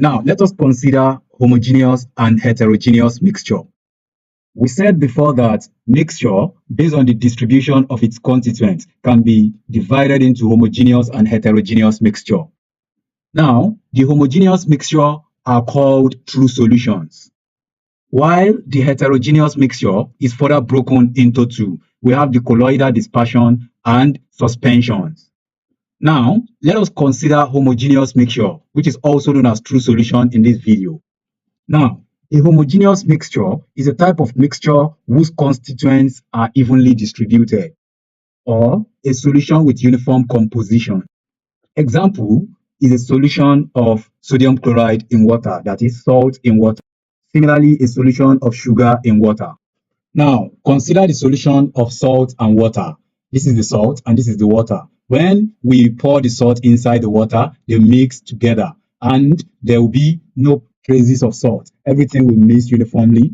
Now, let us consider homogeneous and heterogeneous mixture. We said before that mixture, based on the distribution of its constituents, can be divided into homogeneous and heterogeneous mixture. Now, the homogeneous mixture are called true solutions, while the heterogeneous mixture is further broken into two. We have the colloidal dispersion and suspensions. Now, let us consider homogeneous mixture, which is also known as true solution in this video. Now, a homogeneous mixture is a type of mixture whose constituents are evenly distributed, or a solution with uniform composition. Example is a solution of sodium chloride in water, that is salt in water. Similarly, a solution of sugar in water. Now, consider the solution of salt and water. This is the salt and this is the water. When we pour the salt inside the water, they mix together and there will be no traces of salt. Everything will mix uniformly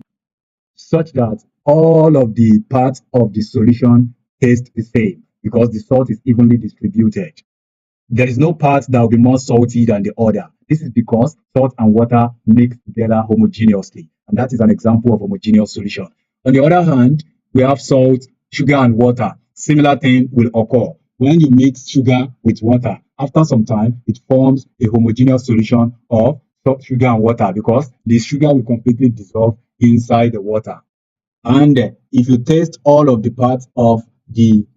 such that all of the parts of the solution taste the same because the salt is evenly distributed. There is no part that will be more salty than the other. This is because salt and water mix together homogeneously, and that is an example of homogeneous solution. On the other hand, we have salt, sugar, and water. Similar thing will occur. When you mix sugar with water, after some time, it forms a homogeneous solution of salt, sugar, and water because the sugar will completely dissolve inside the water. And if you taste all of the parts of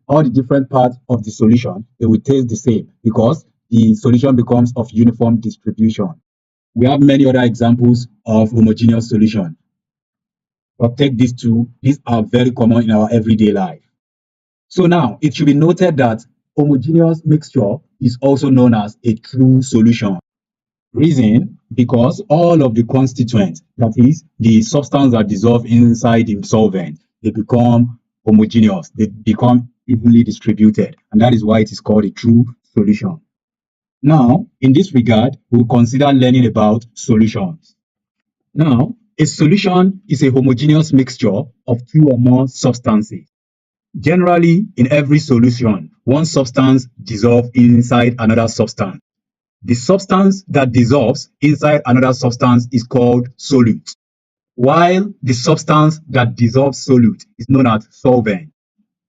all the different parts of the solution, they will taste the same because the solution becomes of uniform distribution. We have many other examples of homogeneous solution. But take these two, these are very common in our everyday life. So now it should be noted that homogeneous mixture is also known as a true solution. Reason, because all of the constituents, that is, the substance that dissolve inside the solvent, they become homogeneous, they become evenly distributed, and that is why it is called a true solution. Now, in this regard, we'll consider learning about solutions. Now, a solution is a homogeneous mixture of two or more substances. Generally, in every solution, one substance dissolves inside another substance. The substance that dissolves inside another substance is called solute, while the substance that dissolves solute is known as solvent.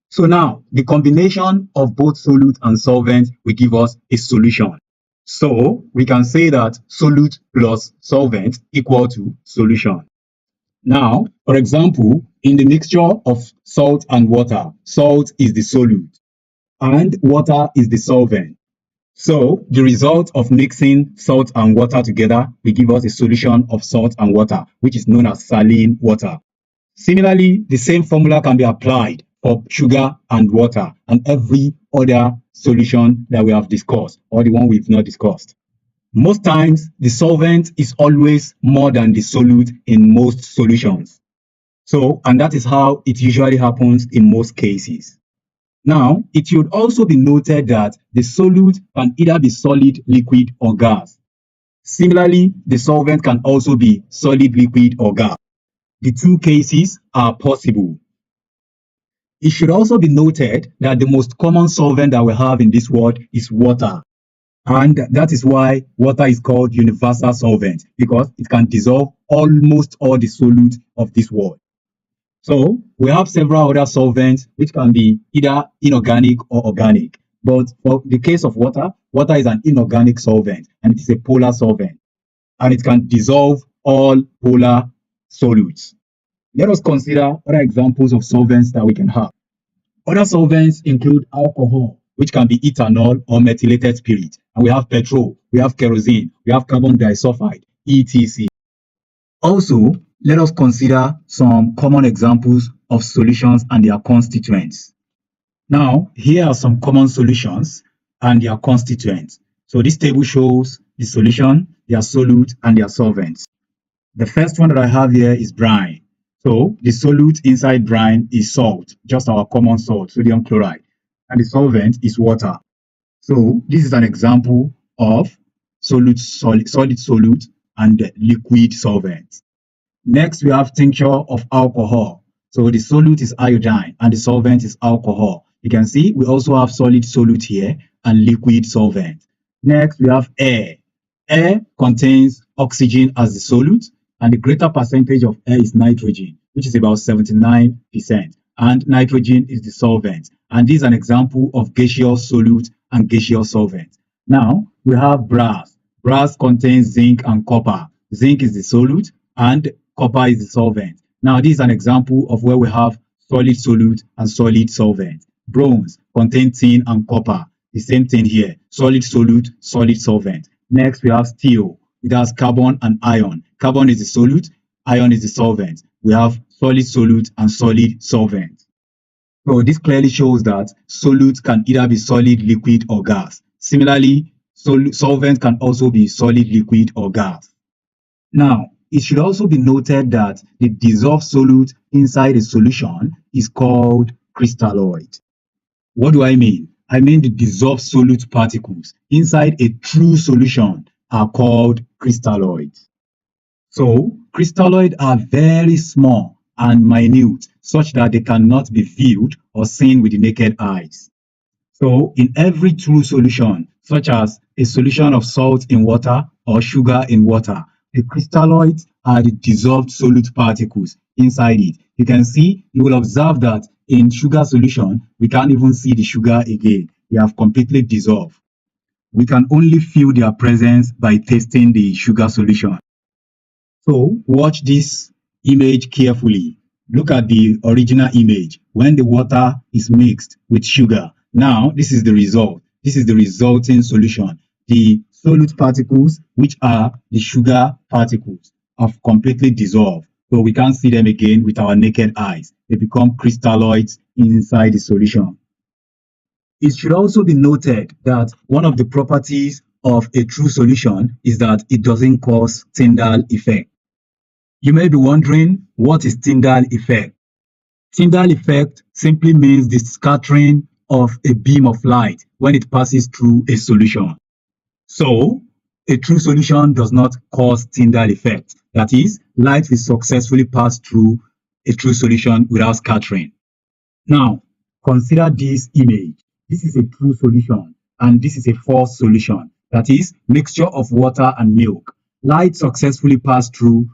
So now, the combination of both solute and solvent will give us a solution. So we can say that solute plus solvent equal to solution. Now, for example, in the mixture of salt and water, salt is the solute and water is the solvent. So the result of mixing salt and water together will give us a solution of salt and water, which is known as saline water. Similarly, the same formula can be applied for sugar and water and every other solution that we have discussed or the one we've not discussed. Most times, the solvent is always more than the solute in most solutions. So, and that is how it usually happens in most cases. Now, it should also be noted that the solute can either be solid, liquid, or gas. Similarly, the solvent can also be solid, liquid, or gas. The two cases are possible. It should also be noted that the most common solvent that we have in this world is water. And that is why water is called universal solvent, because it can dissolve almost all the solutes of this world. So we have several other solvents which can be either inorganic or organic. But for the case of water, water is an inorganic solvent and it is a polar solvent. And it can dissolve all polar solutes. Let us consider other examples of solvents that we can have. Other solvents include alcohol, which can be ethanol or methylated spirit. And we have petrol, we have kerosene, we have carbon disulfide, etc. Also, let us consider some common examples of solutions and their constituents. Now, here are some common solutions and their constituents. So this table shows the solution, their solute, and their solvents. The first one that I have here is brine. So the solute inside brine is salt, just our common salt, sodium chloride. And the solvent is water. So this is an example of solid solute, and liquid solvent. Next, we have tincture of alcohol. So the solute is iodine and the solvent is alcohol. You can see we also have solid solute here and liquid solvent. Next, we have air. Air contains oxygen as the solute, and the greater percentage of air is nitrogen, which is about 79%. And nitrogen is the solvent. And this is an example of gaseous solute and gaseous solvent. Now, we have brass. Brass contains zinc and copper. Zinc is the solute and copper is the solvent. Now, this is an example of where we have solid solute and solid solvent. Bronze contains tin and copper. The same thing here, solid solute, solid solvent. Next, we have steel. It has carbon and iron. Carbon is the solute, iron is the solvent. We have solid solute and solid solvent. So this clearly shows that solute can either be solid, liquid, or gas. Similarly, solvent can also be solid, liquid, or gas. Now, it should also be noted that the dissolved solute inside a solution is called crystalloid. What do I mean? I mean the dissolved solute particles inside a true solution are called crystalloids. So, crystalloids are very small and minute such that they cannot be viewed or seen with the naked eyes. So, in every true solution, such as a solution of salt in water or sugar in water, the crystalloids are the dissolved solute particles inside it. You can see, you will observe that in sugar solution, we can't even see the sugar again. They have completely dissolved. We can only feel their presence by tasting the sugar solution. So watch this image carefully. Look at the original image when the water is mixed with sugar. Now, this is the result. This is the resulting solution. The solute particles, which are the sugar particles, have completely dissolved. So we can't see them again with our naked eyes. They become crystalloids inside the solution. It should also be noted that one of the properties of a true solution is that it doesn't cause Tyndall effect. You may be wondering, what is Tyndall effect? Tyndall effect simply means the scattering of a beam of light when it passes through a solution. So, a true solution does not cause Tyndall effect. That is, light will successfully pass through a true solution without scattering. Now, consider this image. This is a true solution and this is a false solution. That is, mixture of water and milk. Light successfully passed through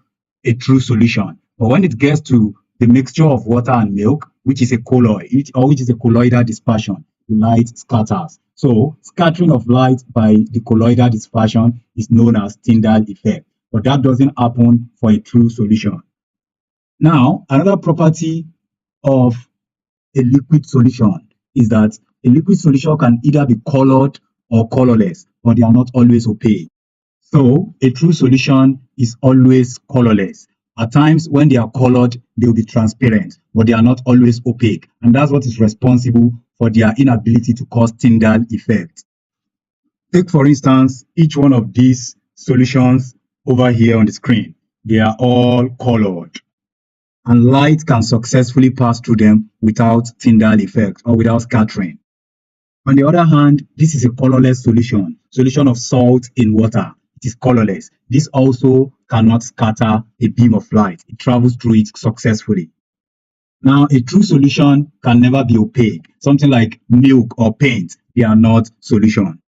a true solution. But when it gets to the mixture of water and milk, which is a colloid, which is a colloidal dispersion, the light scatters. So scattering of light by the colloidal dispersion is known as Tyndall effect. But that doesn't happen for a true solution. Now, another property of a liquid solution is that a liquid solution can either be colored or colorless, but they are not always opaque. So a true solution is always colorless. At times when they are colored, they will be transparent, but they are not always opaque. And that's what is responsible for their inability to cause Tyndall effect. Take, for instance, each one of these solutions over here on the screen. They are all colored, and light can successfully pass through them without Tyndall effect or without scattering. On the other hand, this is a colorless solution of salt in water. It is colorless. This also cannot scatter a beam of light. It travels through it successfully. Now, a true solution can never be opaque. Something like milk or paint, they are not solution.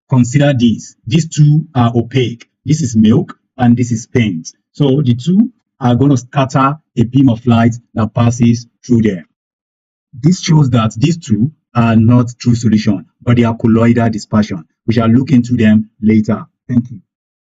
Consider this. These two are opaque. This is milk and this is paint. So the two are going to scatter a beam of light that passes through them. This shows that these two are not true solution, but they are colloidal dispersion. We shall look into them later. Thank you.